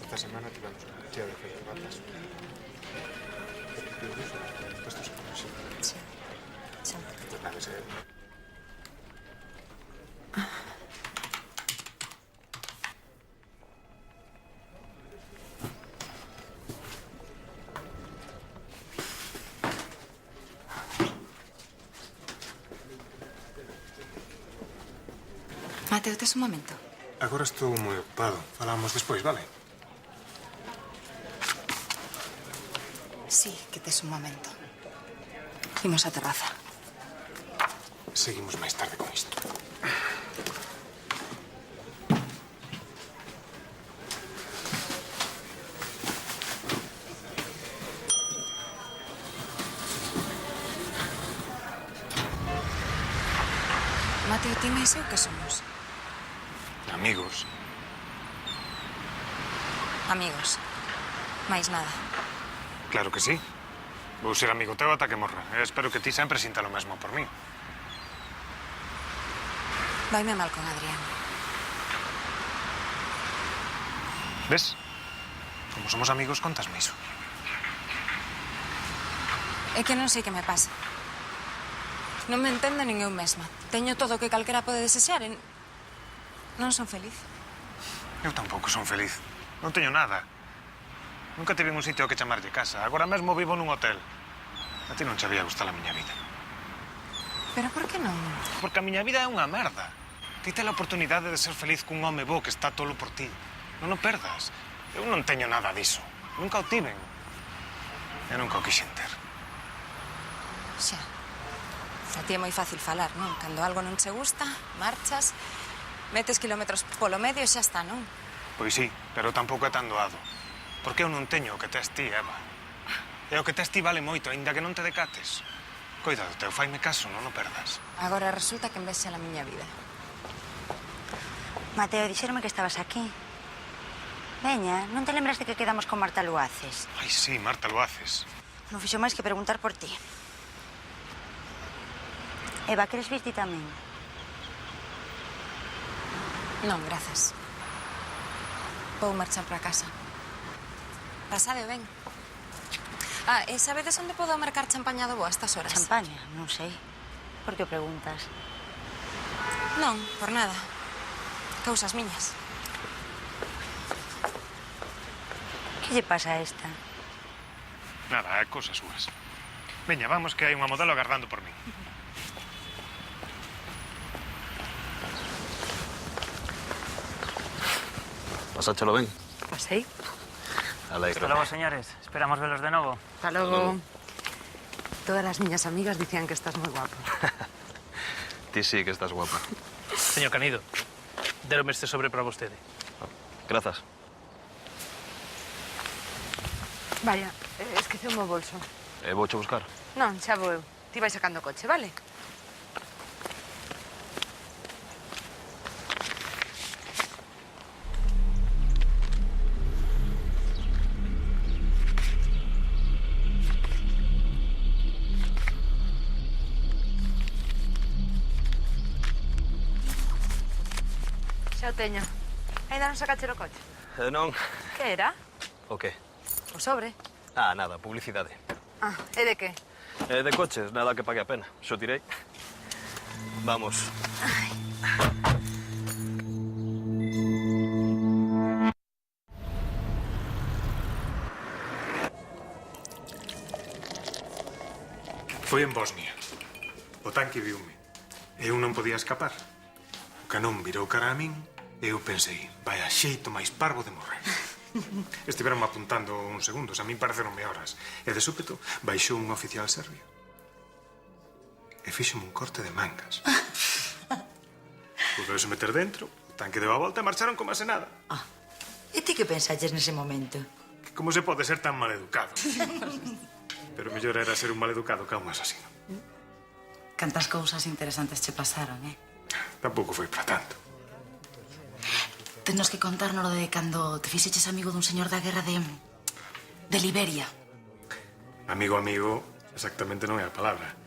[SPEAKER 7] Esta semana tivemos un día de feijoadas. Esto se conoce.
[SPEAKER 6] Sí. Sí.
[SPEAKER 7] Vale, sí.
[SPEAKER 6] Mateo, tes un momento?
[SPEAKER 7] Agora estou moi ocupado. Falamos despois, vale?
[SPEAKER 6] Sí, que tes un momento. Imos á terraza.
[SPEAKER 7] Seguimos máis tarde con isto.
[SPEAKER 6] Mateo, ti máis eu que somos?
[SPEAKER 7] amigos.
[SPEAKER 6] Amigos. Máis nada.
[SPEAKER 7] Claro que sí. Vou ser amigo teu ata que morra. E espero que ti sempre sinta lo mesmo por min.
[SPEAKER 6] Vaime mal con Adrián.
[SPEAKER 7] Ves? Como somos amigos, contasme iso.
[SPEAKER 6] É que non sei que me pasa. Non me entendo nin eu mesma. Teño todo o que calquera pode desexar e non son feliz.
[SPEAKER 7] Eu tampouco son feliz. Non teño nada. Nunca tive un sitio que chamarlle casa. Agora mesmo vivo nun hotel. A ti non che había gustar a miña vida.
[SPEAKER 6] Pero por que non?
[SPEAKER 7] Porque a miña vida é unha merda. Ti tes a oportunidade de ser feliz cun home bo que está tolo por ti. Non o perdas. Eu non teño nada diso. Nunca o tiven. E nunca o quixen ter.
[SPEAKER 6] Xa. A ti é moi fácil falar, non? Cando algo non che gusta, marchas, metes kilómetros polo medio e xa está, non?
[SPEAKER 7] Pois sí, pero tampouco é tan doado. Porque eu non teño o que tes ti, Eva. E o que tes ti vale moito, aínda que non te decates. Coida do teu, faime caso, non o perdas.
[SPEAKER 6] Agora resulta que envexa a miña vida.
[SPEAKER 10] Mateo, dixeronme que estabas aquí. Veña, non te lembras de que quedamos con Marta Luaces?
[SPEAKER 7] Ai, sí, Marta Luaces.
[SPEAKER 10] Non fixo máis que preguntar por ti. Eva, queres vir ti tamén?
[SPEAKER 6] Non, grazas. Vou marchar para casa. Pasade ben. Ah, e sabedes onde podo mercar champaña do bo a estas horas?
[SPEAKER 10] Champaña? Non sei. Por que o preguntas?
[SPEAKER 6] Non, por nada. Cousas miñas.
[SPEAKER 10] Que lle pasa a esta?
[SPEAKER 7] Nada, é cousas súas. Veña, vamos que hai unha modelo agardando por min.
[SPEAKER 14] Pasáchelo ben?
[SPEAKER 2] Pasei.
[SPEAKER 14] Alegro.
[SPEAKER 18] Hasta luego, señores. Esperamos verlos de nuevo.
[SPEAKER 2] Hasta luego. Todas las niñas amigas decían que estás muy guapo.
[SPEAKER 14] Ti sí que estás guapa.
[SPEAKER 11] Señor Canido, dérome este sobre para vostede.
[SPEAKER 14] Grazas.
[SPEAKER 2] Vaya, esqueceu o meu bolso.
[SPEAKER 14] Vouche buscar.
[SPEAKER 2] Non, xa vou eu. Ti vai sacando o coche, vale? Xa o teño. Ainda non sacache o coche?
[SPEAKER 14] Non.
[SPEAKER 2] Que era?
[SPEAKER 14] O que?
[SPEAKER 2] O sobre.
[SPEAKER 14] Ah, nada, publicidade.
[SPEAKER 2] Ah, e de que?
[SPEAKER 14] De coches, nada que pague a pena. Xo tirei. Vamos.
[SPEAKER 7] Foi en Bosnia. O tanque viume. Eu non podía escapar. O canón virou cara a min e eu pensei, vai a xeito máis parvo de morrer. Estiveron apuntando uns segundos, a min pareceronme horas. E de súpeto baixou un oficial serbio. E fíxome un corte de mangas. Pudeuse meter dentro, o tanque deu a volta e marcharon como se nada.
[SPEAKER 10] E ti que pensaches nese momento?
[SPEAKER 7] Que como se pode ser tan maleducado? Pero mellor era ser un maleducado que un asasino.
[SPEAKER 12] Cantas cousas interesantes che pasaron,
[SPEAKER 7] Tampouco foi para tanto.
[SPEAKER 12] Tennos que contarnos de cando te fixeches amigo dun señor da guerra de Liberia.
[SPEAKER 7] Amigo, exactamente non é a palabra.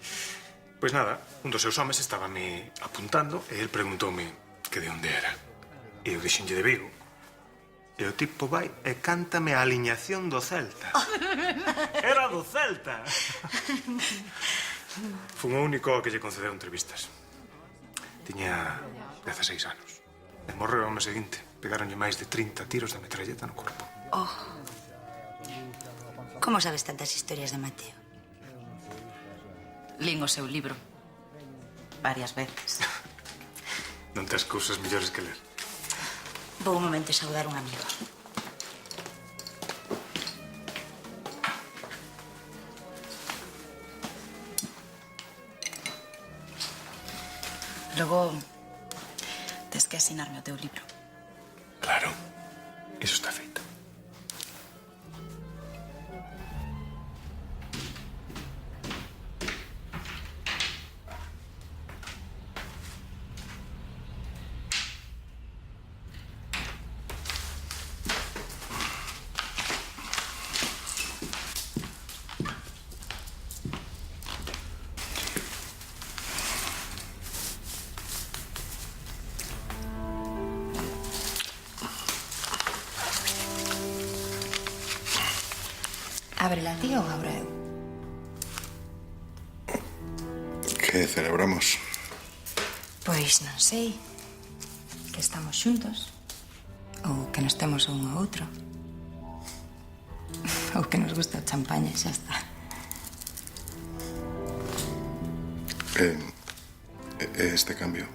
[SPEAKER 7] Pois nada, un dos seus homes estaba me apuntando e el preguntoume que de onde era. E eu dixenlle de Vigo. E o tipo vai e cántame a aliñación do Celta. Era do Celta! Fun o único que lle concedeu entrevistas. Tiña 16 anos. E morreu ao mes seguinte. Pegaronlle máis de 30 tiros de metralleta no corpo.
[SPEAKER 10] Como sabes tantas historias de Mateo?
[SPEAKER 12] Lín o seu libro varias veces.
[SPEAKER 7] Non tes cousas mellores que ler.
[SPEAKER 10] Vou un momento saudar un amigo.
[SPEAKER 12] Logo, tes que asinarme o teu libro.
[SPEAKER 7] Claro, iso está feito.
[SPEAKER 6] Ábrela ti ou abro eu?
[SPEAKER 8] Que celebramos?
[SPEAKER 6] Pois non sei. Que estamos xuntos. Ou que nos temos un ao outro. Ou que nos gusta o champaña, xa está.
[SPEAKER 8] Este cambio.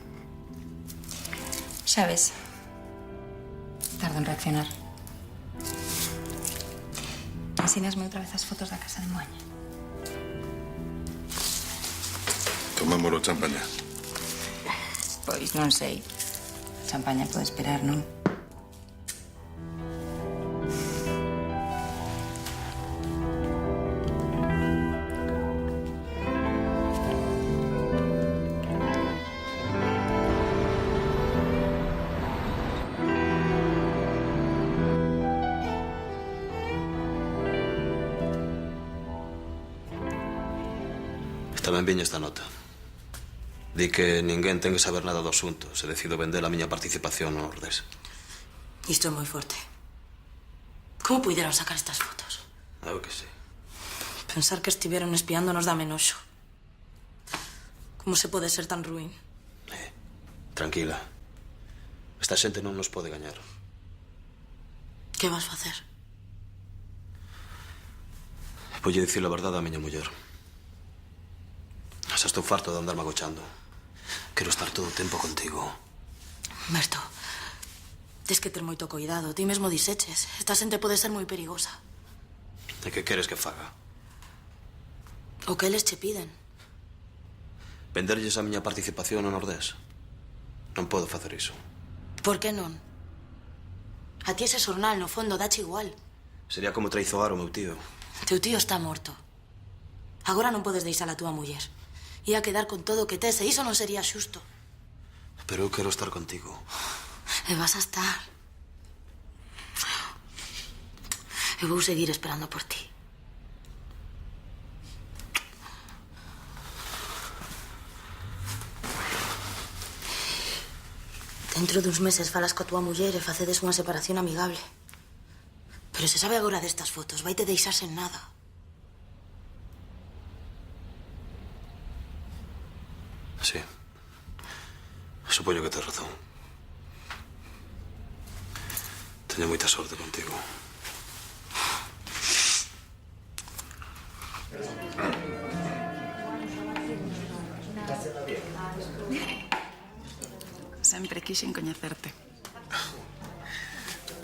[SPEAKER 6] Xa ves. Tardo en reaccionar. Ensínasme outra vez as fotos da casa de Moaña.
[SPEAKER 8] Tomámolo champaña.
[SPEAKER 6] Pois non sei. Champaña pode esperar, non?
[SPEAKER 14] Tamén viña esta nota. Di que ninguén ten que saber nada do asunto se decido vender a miña participación no Nordés.
[SPEAKER 17] Isto é moi forte. Como puideron sacar estas fotos?
[SPEAKER 14] Eu que sei.
[SPEAKER 17] Pensar que estiveron espiándonos dame noxo. Como se pode ser tan ruín?
[SPEAKER 14] Tranquila. Esta xente non nos pode gañar.
[SPEAKER 17] Que vas facer?
[SPEAKER 14] Voulle dicir a verdade á miña muller. Xa estou farto de andarme agochando. Quero estar todo o tempo contigo.
[SPEAKER 17] Berto, tes que ter moito cuidado. Ti mesmo diseches. Esta xente pode ser moi perigosa.
[SPEAKER 14] E que queres que faga?
[SPEAKER 17] O que eles che piden.
[SPEAKER 14] Venderlles a miña participación no Nordés? Non podo facer iso.
[SPEAKER 17] Por que non? A ti ese xornal, no fondo, dache igual.
[SPEAKER 14] Sería como traizoar o meu tío.
[SPEAKER 17] Teu tío está morto. Agora non podes deixar a túa muller. Ia quedar con todo o que tes, e iso non sería xusto.
[SPEAKER 14] Pero eu quero estar contigo.
[SPEAKER 17] E vas a estar. Eu vou seguir esperando por ti. Dentro duns meses falas coa túa muller e facedes unha separación amigable. Pero se sabe agora destas fotos, vaite deixar sen nada.
[SPEAKER 14] Sí. Supoño que tes razón. Teño moita sorte contigo.
[SPEAKER 12] Sempre quixen coñecerte.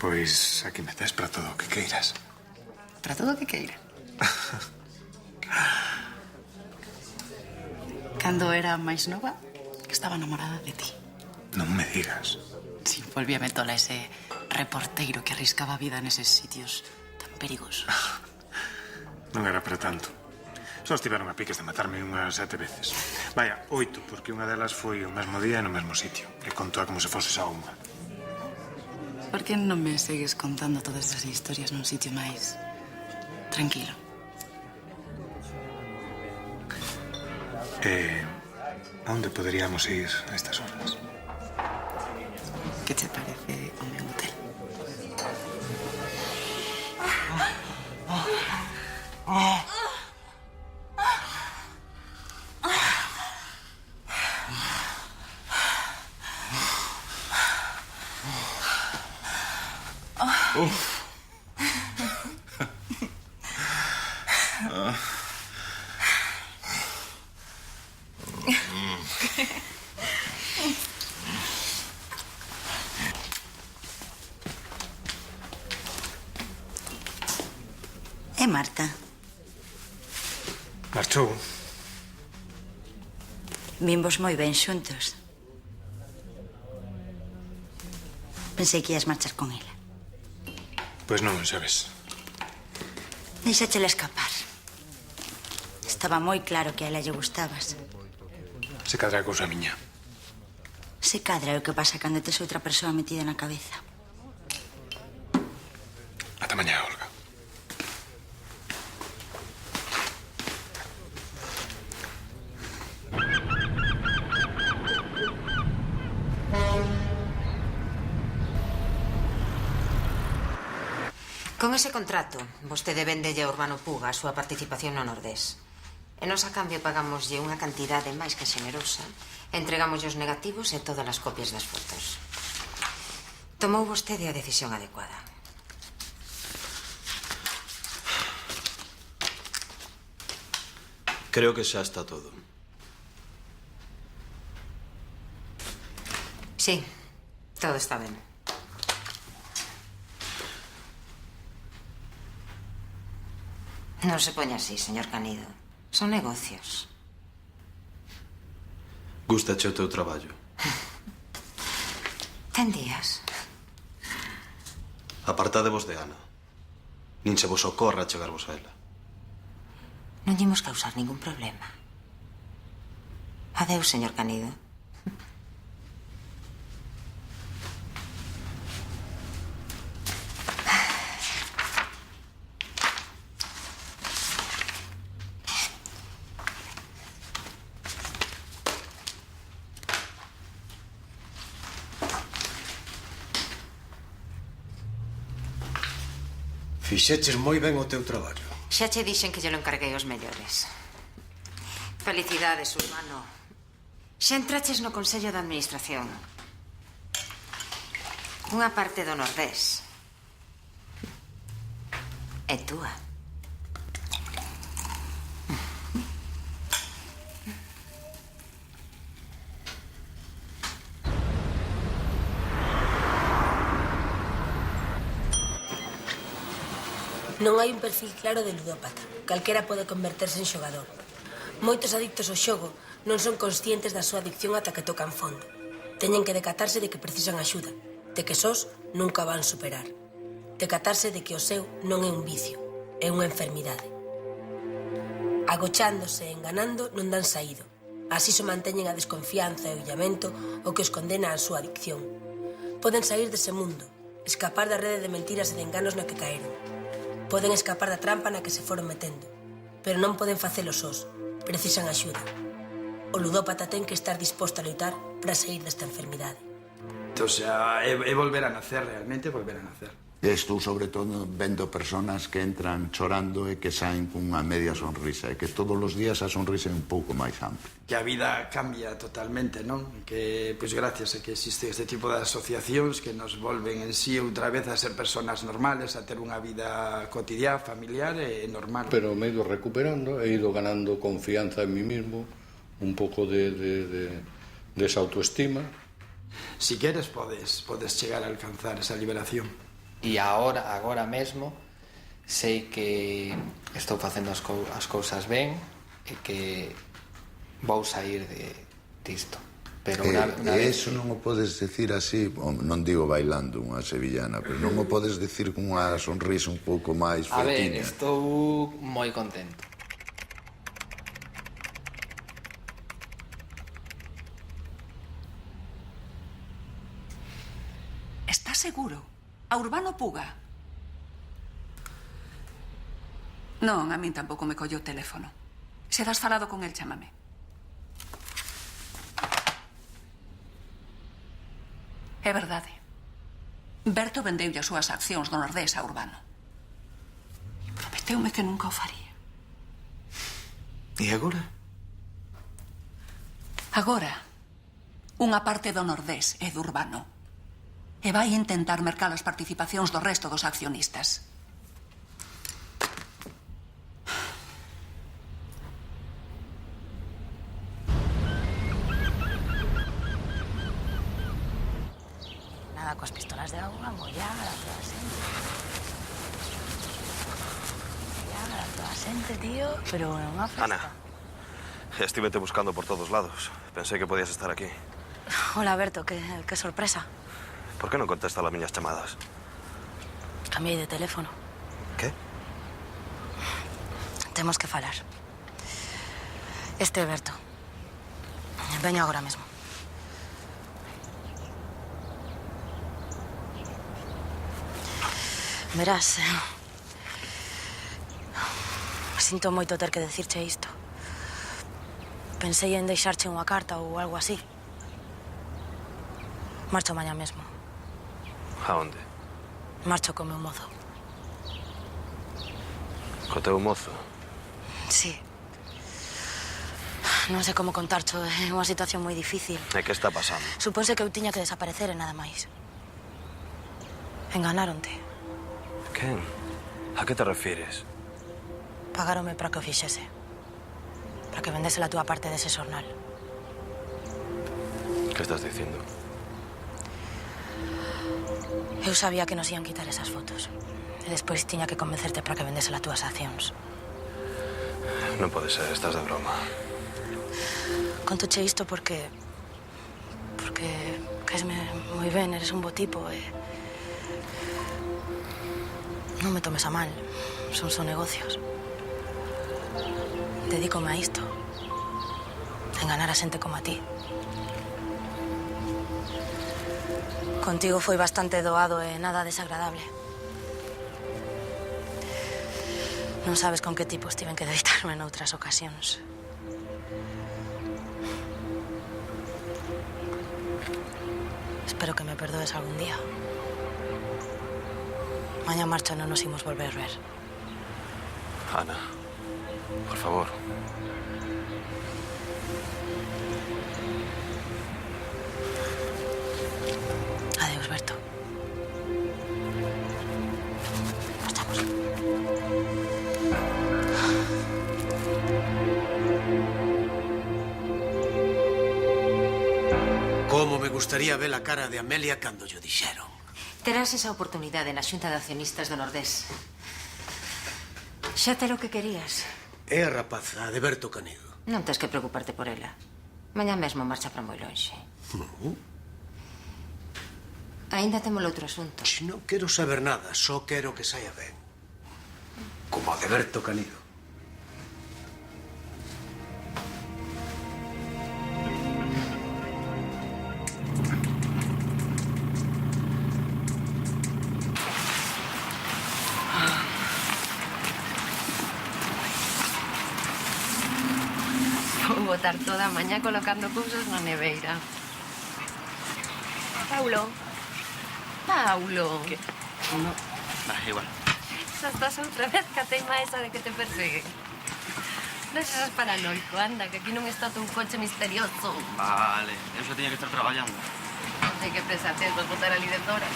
[SPEAKER 7] Pois aquí me tes para todo o que queiras.
[SPEAKER 12] Para todo o que queira. Cando era máis nova, estaba enamorada de ti.
[SPEAKER 7] Non me digas.
[SPEAKER 12] Sí, volvíame tola ese reporteiro que arriscaba a vida neses sitios tan perigosos.
[SPEAKER 7] Non era para tanto. Só estiveron a piques de matarme unhas 7 veces. Vaya, 8, porque unha delas foi o mesmo día e no mesmo sitio. E contou como se fose só unha.
[SPEAKER 12] Por que non me segues contando todas esas historias nun sitio máis tranquilo?
[SPEAKER 7] Onde poderíamos ir a estas horas?
[SPEAKER 12] Que te parece o meu hotel?
[SPEAKER 10] E Marta?
[SPEAKER 7] Marchou.
[SPEAKER 10] Vimos moi ben xuntos. Pensei que ias marchar con ela.
[SPEAKER 7] Pois non, xa ves.
[SPEAKER 10] Deixáchela escapar. Estaba moi claro que a ela lle gustabas.
[SPEAKER 7] Se cadra a cousa miña.
[SPEAKER 10] Se cadra é o que pasa cando tes outra persoa metida na cabeza.
[SPEAKER 7] Ata mañá, Olga.
[SPEAKER 16] Con ese contrato, vostede vendelle a Urbano Puga a súa participación no Nordés. E nos a cambio pagámoslle unha cantidade máis que xenerosa, entregámoslle os negativos e todas as copias das fotos. Tomou vostede a decisión adecuada.
[SPEAKER 14] Creo que xa está todo.
[SPEAKER 16] Sí, todo está ben. Non se poña así, señor Canido. Son negocios.
[SPEAKER 14] Gústache o teu traballo?
[SPEAKER 16] Ten días.
[SPEAKER 14] Apartadevos de Ana. Nin se vos ocorra chegarvos a ela.
[SPEAKER 16] Non imos causar ningún problema. Adeus, señor Canido.
[SPEAKER 1] Fixeches moi ben o teu traballo.
[SPEAKER 16] Xa che dixen que lle lo encarguei aos mellores. Felicidades, Urbano. Xa entraches no Consello de Administración. Unha parte do Nordés é túa.
[SPEAKER 17] Non hai un perfil claro de ludópata. Calquera pode converterse en xogador. Moitos adictos ao xogo non son conscientes da súa adicción ata que tocan fondo. Teñen que decatarse de que precisan axuda, de que sós nunca van superar. Decatarse de que o seu non é un vicio, é unha enfermidade. Agochándose e enganando non dan saído. Así se manteñen a desconfianza e o illamento o que os condena á súa adicción. Poden sair dese mundo, escapar da rede de mentiras e de enganos na que caeron. Poden escapar da trampa na que se foron metendo, pero non poden facelo sós. Precisan axuda. O ludópata ten que estar disposto a loitar para sair desta enfermidade.
[SPEAKER 21] O sea, é volver a nacer, realmente volver a nacer.
[SPEAKER 20] Estou, sobre todo, vendo personas que entran chorando e que saen cunha media sonrisa, e que todos os días a sonrisa é un pouco máis ampla.
[SPEAKER 21] Que a vida cambia totalmente, non? Que, pois, gracias a que existe este tipo de asociacións que nos volven en sí outra vez a ser personas normales, a ter unha vida cotidiana, familiar e normal.
[SPEAKER 19] Pero me he ido recuperando, he ido ganando confianza en mí mismo, un pouco de esa autoestima.
[SPEAKER 21] Si queres, podes chegar a alcanzar esa liberación.
[SPEAKER 4] E agora mesmo, sei que estou facendo as cousas ben e que vou sair disto. Pero una vez...
[SPEAKER 20] Eso non o podes decir así, non digo bailando unha sevillana, pero non o podes decir con unha sonrisa un pouco máis fortiña.
[SPEAKER 4] A ver, estou moi contento.
[SPEAKER 5] Estás seguro? A Urbano Puga? Non, a min tampouco me collo o teléfono. Se das falado con el, chámame. É verdade. Berto vendeulle as súas accións do Nordés a Urbano. E prometeume que nunca o faría.
[SPEAKER 14] E agora?
[SPEAKER 5] Agora, unha parte do Nordés é do Urbano. E vai intentar mercar as participacións do resto dos accionistas.
[SPEAKER 17] Nada coas pistolas de auga, mollar a toda xente. Mollar a toda xente, tío, pero é unha festa.
[SPEAKER 14] Ana, estivete buscando por todos lados. Pensei que podías estar aquí.
[SPEAKER 17] Hola, Berto, que sorpresa.
[SPEAKER 14] Por que non contestas as miñas chamadas?
[SPEAKER 17] Cambiei de teléfono.
[SPEAKER 14] Que?
[SPEAKER 17] Temos que falar. Este é Berto. Veño agora mesmo. Verás, sinto moito ter que decirche isto. Pensei en deixarche unha carta ou algo así. Marcho mañá mesmo.
[SPEAKER 14] A onde?
[SPEAKER 17] Marcho co meu mozo.
[SPEAKER 14] Co teu mozo?
[SPEAKER 9] Sí. Non sei como contarcho, é unha situación moi difícil.
[SPEAKER 14] E que está pasando?
[SPEAKER 9] Supónse que eu tiña que desaparecer e nada máis. Enganáronte.
[SPEAKER 14] Quen? A que te refires?
[SPEAKER 9] Pagáronme para que o fixese. Para que vendese a túa parte dese xornal.
[SPEAKER 14] Que estás dicindo?
[SPEAKER 9] Eu sabía que nos ian quitar esas fotos. E despois tiña que convencerte para que vendese as túas accións.
[SPEAKER 14] Non pode ser, estás de broma.
[SPEAKER 9] Contoche isto porque caesme moi ben, eres un bo tipo e... Non me tomes a mal, son só negocios. Dedícome a isto. A enganar a xente como a ti. Contigo foi bastante doado e nada desagradable. Non sabes con que tipos tiven que deitarme noutras ocasións. Espero que me perdoes algún día. Mañá marcho non nos imos volver ver.
[SPEAKER 14] Ana, por favor.
[SPEAKER 9] Adeus, Berto. Marchamos.
[SPEAKER 1] Como me gustaría ver a cara de Amelia cando yo dixeron.
[SPEAKER 16] Terás esa oportunidade na Xunta de Accionistas do Nordés. Xa te lo que querías.
[SPEAKER 1] É a rapaza de Berto Canido.
[SPEAKER 16] Non tens que preocuparte por ela. Mañá mesmo marcha para moi lonxe. Ainda temos outro asunto.
[SPEAKER 1] Si non quero saber nada, só quero que saia ben. Como a de Berto Canido.
[SPEAKER 3] Vou botar toda a mañá colocando cousas na neveira. Paulo. Paulo.
[SPEAKER 11] ¿Qué? No. Vale, igual.
[SPEAKER 3] Xa estás outra vez ca teima esa de que te persegue. Non seas paranoico, anda, que aquí non está un coche misterioso.
[SPEAKER 11] Vale, eu xa tiña que estar traballando.
[SPEAKER 3] Non sei que presa tes de botar ali dentro horas.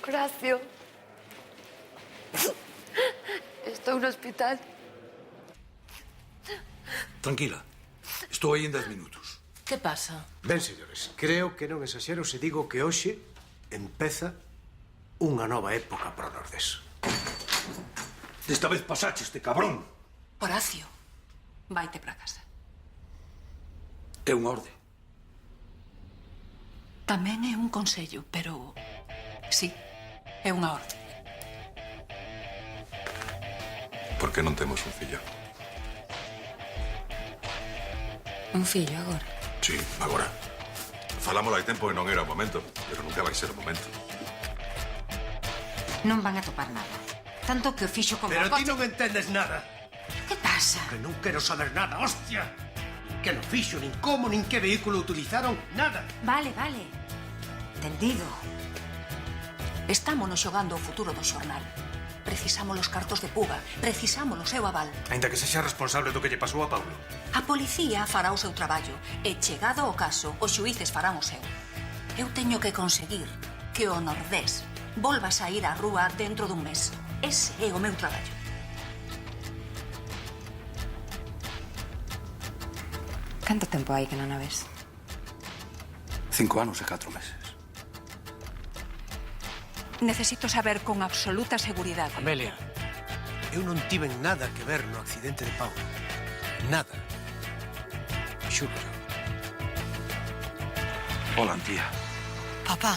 [SPEAKER 3] Horacio. Estou no hospital.
[SPEAKER 13] Tranquila. Estou aí en 10 minutos.
[SPEAKER 9] Que pasa?
[SPEAKER 1] Ben, señores, creo que non exaxero se digo que hoxe empeza unha nova época para o Nordés.
[SPEAKER 13] Desta vez pasache este cabrón.
[SPEAKER 5] Horacio, vaite para casa.
[SPEAKER 13] É unha orde.
[SPEAKER 5] Tamén é un consello, pero... sí, é unha orde.
[SPEAKER 8] Por que non temos un fillo?
[SPEAKER 9] Un fillo agora?
[SPEAKER 8] Sí, agora. Falamos hai tempo e non era o momento, pero nunca vai ser o momento.
[SPEAKER 16] Non van a topar nada. Tanto que o fixo como
[SPEAKER 1] Pero
[SPEAKER 16] o
[SPEAKER 1] ti
[SPEAKER 16] coche...
[SPEAKER 1] non entendes nada.
[SPEAKER 16] Que pasa?
[SPEAKER 1] Que non quero saber nada, hostia. Que non fixo, nin como, nin que vehículo utilizaron, nada.
[SPEAKER 16] Vale, vale. Entendido.
[SPEAKER 5] Estámonos xogando o futuro do xornal. Precisamos os cartos de Puga, precisamos o seu aval.
[SPEAKER 7] Ainda que sexa responsable do que lle pasou a Paulo.
[SPEAKER 5] A policía fará o seu traballo e, chegado o caso, os xuíces farán o seu. Eu teño que conseguir que o Nordés volva a sair á rúa dentro dun mes. Ese é o meu traballo.
[SPEAKER 6] Canto tempo hai que non a ves?
[SPEAKER 13] 5 anos e 4 meses.
[SPEAKER 5] Necesito saber con absoluta seguridade.
[SPEAKER 1] Amelia, eu non tiven nada que ver no accidente de Paulo. Nada. Xúralo.
[SPEAKER 13] Hola, tía.
[SPEAKER 9] Papá.